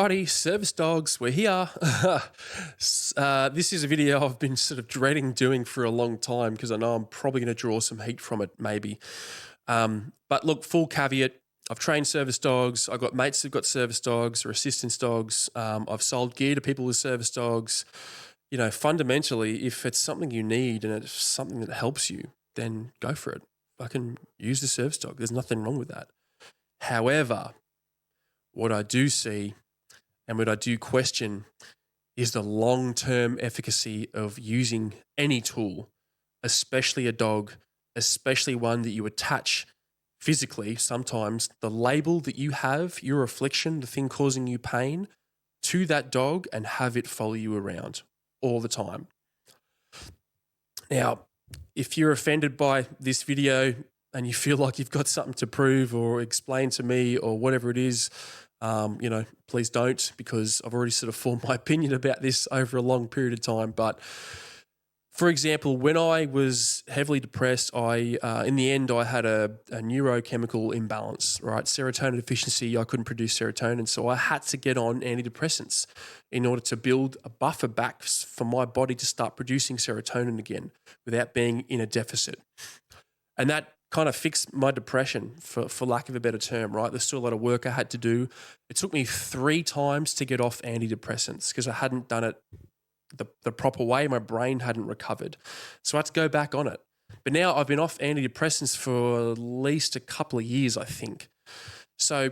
Alrighty, service dogs, we're here. This is a video I've been sort of dreading doing for a long time because I know I'm probably going to draw some heat from it, maybe. But look, full caveat, I've trained service dogs. I've got mates who've got service dogs or assistance dogs. I've sold gear to people with service dogs. You know, fundamentally, if it's something you need and it's something that helps you, then go for it. I can use the service dog. There's nothing wrong with that. However, what I do see and what I do question is the long-term efficacy of using any tool, especially a dog, especially one that you attach physically. Sometimes the label that you have, your affliction, the thing causing you pain, to that dog and have it follow you around all the time. Now, if you're offended by this video and you feel like you've got something to prove or explain to me or whatever it is, please don't, because I've already sort of formed my opinion about this over a long period of time. But for example, when I was heavily depressed, in the end, I had a neurochemical imbalance, right? Serotonin deficiency, I couldn't produce serotonin. So I had to get on antidepressants in order to build a buffer back for my body to start producing serotonin again without being in a deficit. And that kind of fixed my depression, for lack of a better term, right? There's still a lot of work I had to do. It took me 3 times to get off antidepressants because I hadn't done it the proper way. My brain hadn't recovered. So I had to go back on it. But now I've been off antidepressants for at least a couple of years, I think. So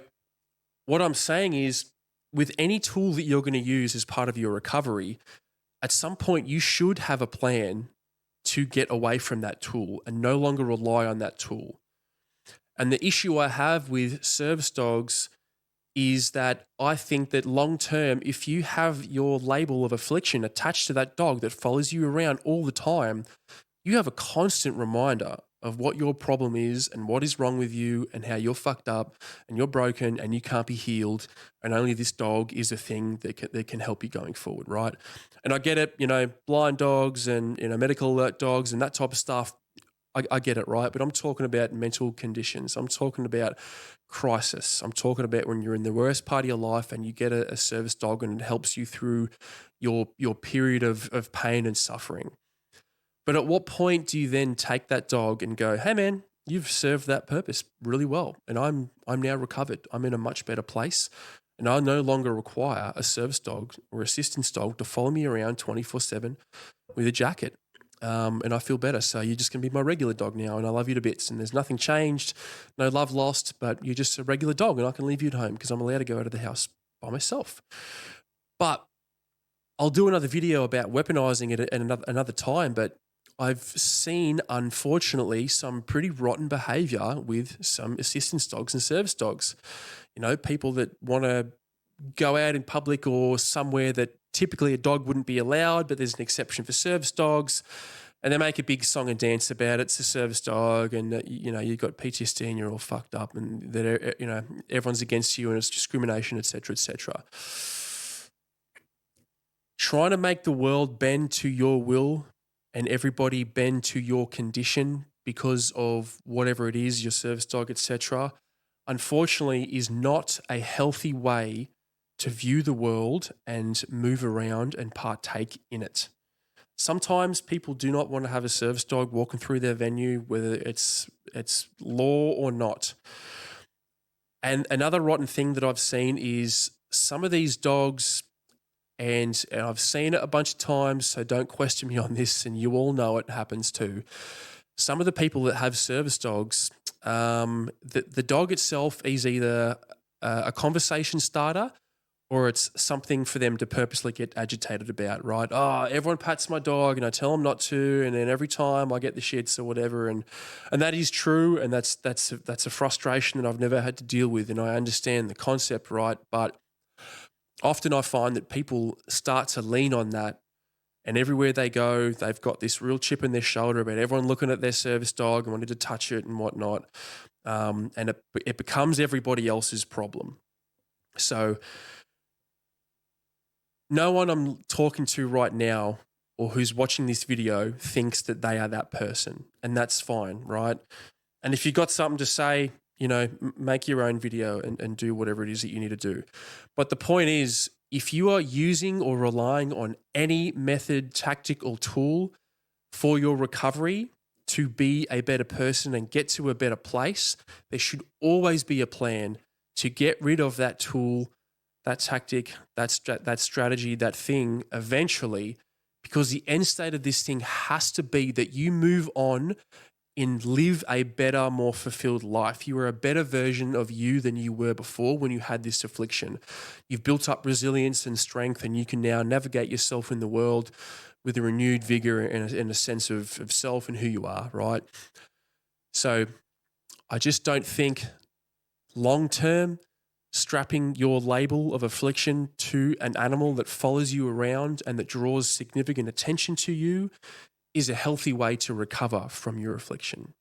what I'm saying is, with any tool that you're going to use as part of your recovery, at some point you should have a plan to get away from that tool and no longer rely on that tool. And the issue I have with service dogs is that I think that long term, if you have your label of affliction attached to that dog that follows you around all the time, you have a constant reminder of what your problem is and what is wrong with you and how you're fucked up and you're broken and you can't be healed, and only this dog is a thing that can help you going forward, right? And I get it, blind dogs and medical alert dogs and that type of stuff, I get it, right? But I'm talking about mental conditions. I'm talking about crisis. I'm talking about when you're in the worst part of your life and you get a service dog and it helps you through your period of pain and suffering. But at what point do you then take that dog and go, hey man, you've served that purpose really well, and I'm now recovered. I'm in a much better place, and I no longer require a service dog or assistance dog to follow me around 24/7 with a jacket. And I feel better. So you're just going to be my regular dog now, and I love you to bits, and there's nothing changed, no love lost, but you're just a regular dog, and I can leave you at home because I'm allowed to go out of the house by myself. But I'll do another video about weaponizing it at another time, but I've seen, unfortunately, some pretty rotten behavior with some assistance dogs and service dogs. People that want to go out in public or somewhere that typically a dog wouldn't be allowed, but there's an exception for service dogs, and they make a big song and dance about it. It's a service dog, and you've got PTSD and you're all fucked up, and that everyone's against you and it's discrimination, etc., etc. Trying to make the world bend to your will and everybody bend to your condition because of whatever it is, your service dog, etc., unfortunately is not a healthy way to view the world and move around and partake in it. Sometimes people do not want to have a service dog walking through their venue, whether it's law or not. And another rotten thing that I've seen is some of these dogs, and I've seen it a bunch of times, so don't question me on this, and you all know it happens too. Some of the people that have service dogs, the dog itself is either a conversation starter or it's something for them to purposely get agitated about, right? Oh, everyone pats my dog and I tell them not to, and then every time I get the shits or whatever, and that is true, and that's a frustration that I've never had to deal with, and I understand the concept, right? But often I find that people start to lean on that, and everywhere they go, they've got this real chip in their shoulder about everyone looking at their service dog and wanting to touch it and whatnot, and it becomes everybody else's problem. So no one I'm talking to right now or who's watching this video thinks that they are that person, and that's fine, right? And if you've got something to say, make your own video and do whatever it is that you need to do. But the point is, if you are using or relying on any method, tactic, or tool for your recovery to be a better person and get to a better place, there should always be a plan to get rid of that tool, that tactic, that strategy, that thing eventually, because the end state of this thing has to be that you move on and live a better, more fulfilled life. You are a better version of you than you were before when you had this affliction. You've built up resilience and strength, and you can now navigate yourself in the world with a renewed vigor and a sense of self and who you are, right? So I just don't think long-term strapping your label of affliction to an animal that follows you around and that draws significant attention to you is a healthy way to recover from your affliction.